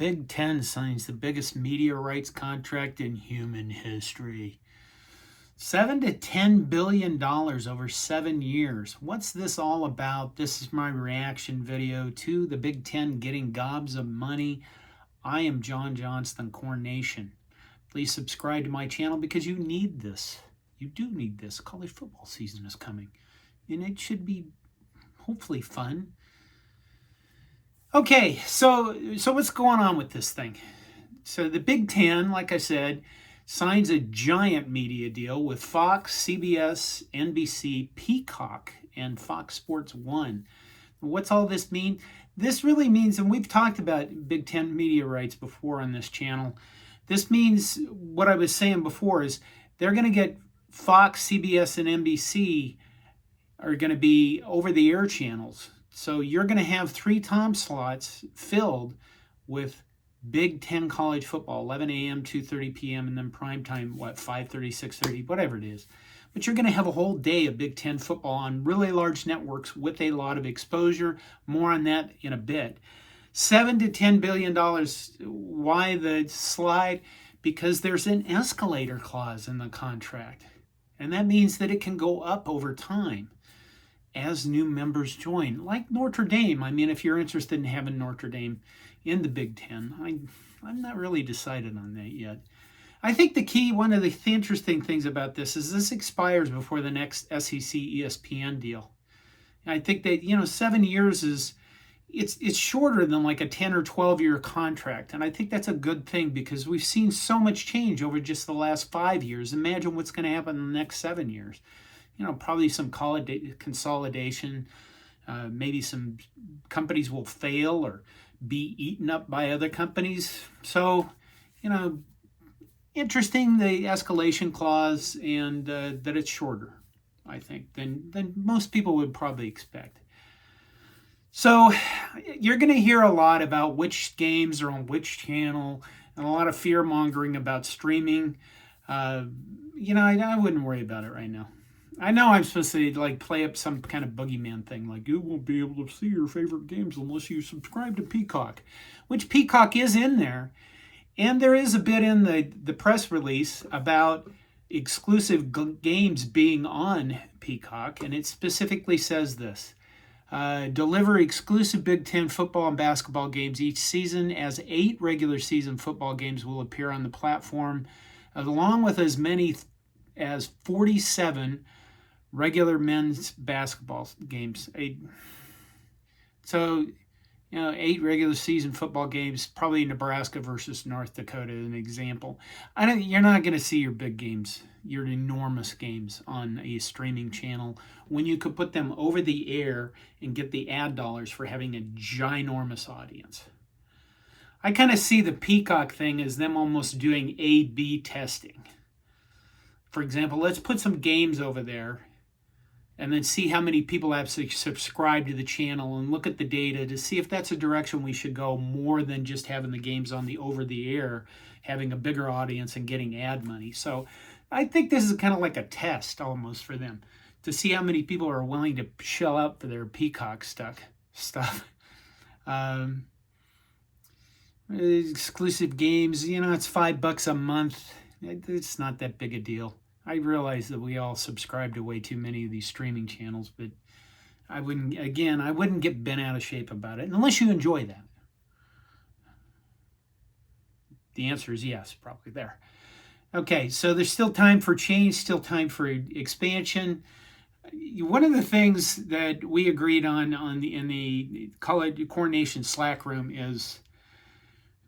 Big Ten signs the biggest media rights contract in human history. $7 to $10 billion over 7 years. What's this all about? This is my reaction video to the Big Ten getting gobs of money. I am John Johnston, Corn Nation. Please subscribe to my channel because you need this. You do need this. College football season is coming, and it should be hopefully fun. Okay, so what's going on with this thing? So the Big Ten, like I said, signs a giant media deal with Fox, CBS, NBC, Peacock, and Fox Sports 1. What's all this mean? This really means, and we've talked about Big Ten media rights before on this channel, this means what I was saying before is they're going to get Fox, CBS, and NBC are going to be over-the-air channels. So you're going to have 3 time slots filled with Big Ten college football, 11 a.m., 2:30 p.m., and then prime time, 5:30, 6:30, whatever it is. But you're going to have a whole day of Big Ten football on really large networks with a lot of exposure. More on that in a bit. $7 to $10 billion. Why the slide? Because there's an escalator clause in the contract. And that means that it can go up over time as new members join, like Notre Dame. I mean, if you're interested in having Notre Dame in the Big Ten, I'm not really decided on that yet. I think the key, one of the interesting things about this is this expires before the next SEC ESPN deal. And I think that, 7 years is, it's shorter than like a 10 or 12 year contract. And I think that's a good thing because we've seen so much change over just the last 5 years. Imagine what's going to happen in the next 7 years. Probably some consolidation. Maybe some companies will fail or be eaten up by other companies. So, interesting, the escalation clause, and that it's shorter, I think, than most people would probably expect. So you're going to hear a lot about which games are on which channel and a lot of fear-mongering about streaming. I wouldn't worry about it right now. I know I'm supposed to play up some kind of boogeyman thing, like you won't be able to see your favorite games unless you subscribe to Peacock, which Peacock is in there. And there is a bit in the press release about exclusive games being on Peacock, and it specifically says this. Deliver exclusive Big Ten football and basketball games each season, as 8 regular season football games will appear on the platform, along with as many as 47 regular men's basketball games. 8 regular season football games, probably Nebraska versus North Dakota, an example. You're not going to see your big games, your enormous games on a streaming channel when you could put them over the air and get the ad dollars for having a ginormous audience. I kind of see the Peacock thing as them almost doing A/B testing. For example, let's put some games over there and then see how many people actually subscribe to the channel and look at the data to see if that's a direction we should go, more than just having the games on the over-the-air, having a bigger audience and getting ad money. So I think this is kind of like a test almost for them to see how many people are willing to shell out for their Peacock stuff. Exclusive games, it's $5 a month. It's not that big a deal. I realize that we all subscribe to way too many of these streaming channels, but I wouldn't get bent out of shape about it unless you enjoy that. The answer is yes, probably there. Okay, so there's still time for change, still time for expansion. One of the things that we agreed on in the Corn Nation Slack room is,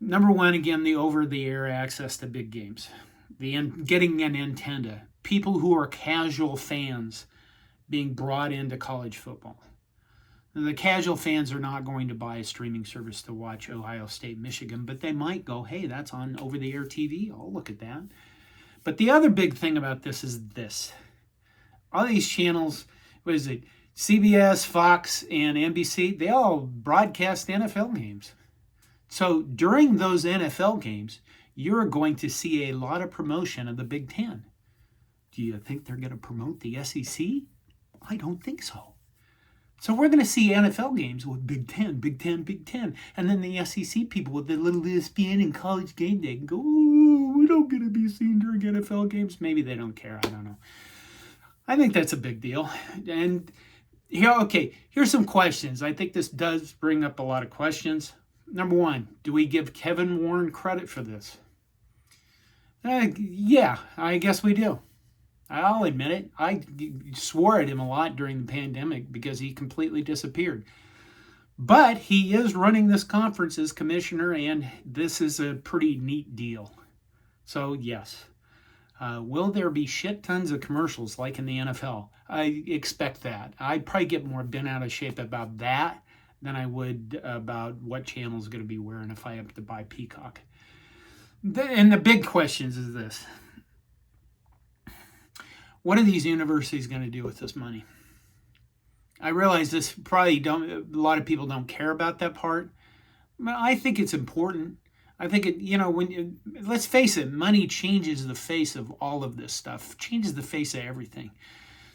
number one, again, the over-the-air access to big games. Getting an antenna, people who are casual fans being brought into college football. The casual fans are not going to buy a streaming service to watch Ohio State, Michigan, but they might go, hey, that's on over-the-air TV. I'll look at that. But the other big thing about this is this. All these channels, what is it, CBS, Fox, and NBC, they all broadcast NFL games. So during those NFL games, you're going to see a lot of promotion of the Big Ten. Do you think they're going to promote the SEC? I don't think so. So we're going to see NFL games with Big Ten, Big Ten, Big Ten. And then the SEC people with their little ESPN and College Game Day can go, oh, we don't get to be seen during NFL games. Maybe they don't care. I don't know. I think that's a big deal. And here's some questions. I think this does bring up a lot of questions. Number one, do we give Kevin Warren credit for this? Yeah, I guess we do. I'll admit it. I swore at him a lot during the pandemic because he completely disappeared. But he is running this conference as commissioner, and this is a pretty neat deal. So, yes. Will there be shit tons of commercials like in the NFL? I expect that. I'd probably get more bent out of shape about that than I would about what channel is going to be wearing if I have to buy Peacock. And the big questions is this. What are these universities going to do with this money? I realize this probably a lot of people don't care about that part. But I think it's important. I think let's face it, money changes the face of all of this stuff, changes the face of everything.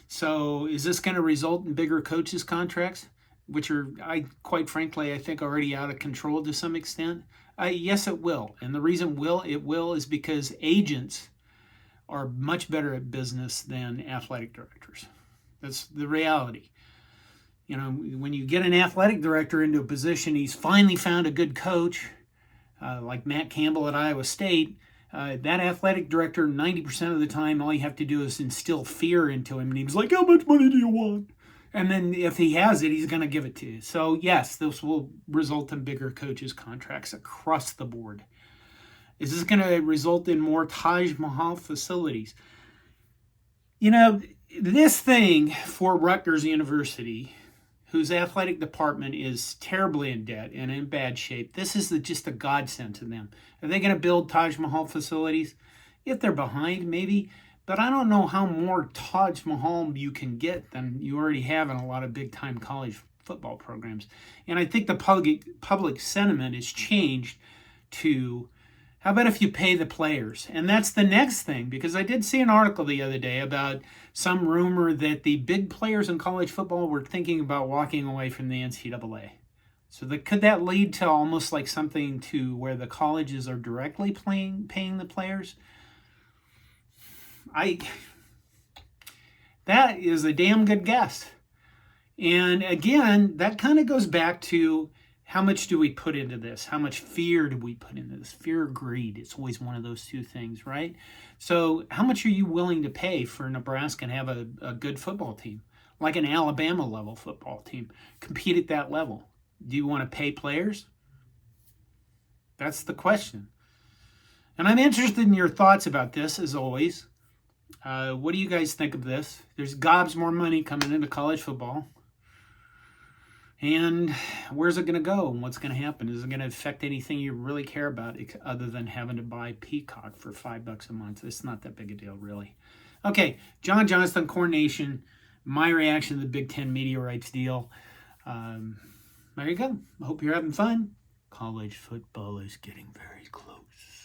So is this going to result in bigger coaches' contracts, which are, quite frankly, I think already out of control to some extent? Yes, it will. And the reason it will is because agents are much better at business than athletic directors. That's the reality. When you get an athletic director into a position, he's finally found a good coach, like Matt Campbell at Iowa State. That athletic director, 90% of the time, all you have to do is instill fear into him. And he's like, how much money do you want? And then if he has it, he's going to give it to you. So yes, this will result in bigger coaches' contracts across the board. Is this going to result in more Taj Mahal facilities? This thing for Rutgers University, whose athletic department is terribly in debt and in bad shape, this is just a godsend to them. Are they going to build Taj Mahal facilities? If they're behind, maybe. But I don't know how more Taj Mahal you can get than you already have in a lot of big-time college football programs. And I think the public sentiment has changed to, how about if you pay the players? And that's the next thing, because I did see an article the other day about some rumor that the big players in college football were thinking about walking away from the NCAA. So could that lead to almost like something to where the colleges are directly paying the players? That is a damn good guess. And again, that kind of goes back to, how much do we put into this? How much fear do we put into this? Fear or greed? It's always one of those two things, right? So how much are you willing to pay for Nebraska and have a good football team? Like an Alabama level football team. Compete at that level. Do you want to pay players? That's the question. And I'm interested in your thoughts about this, as always. What do you guys think of this? There's gobs more money coming into college football. And where's it going to go? And what's going to happen? Is it going to affect anything you really care about other than having to buy Peacock for $5 a month? It's not that big a deal, really. Okay, John Johnston, Corn Nation. My reaction to the Big Ten media rights deal. There you go. I hope you're having fun. College football is getting very close.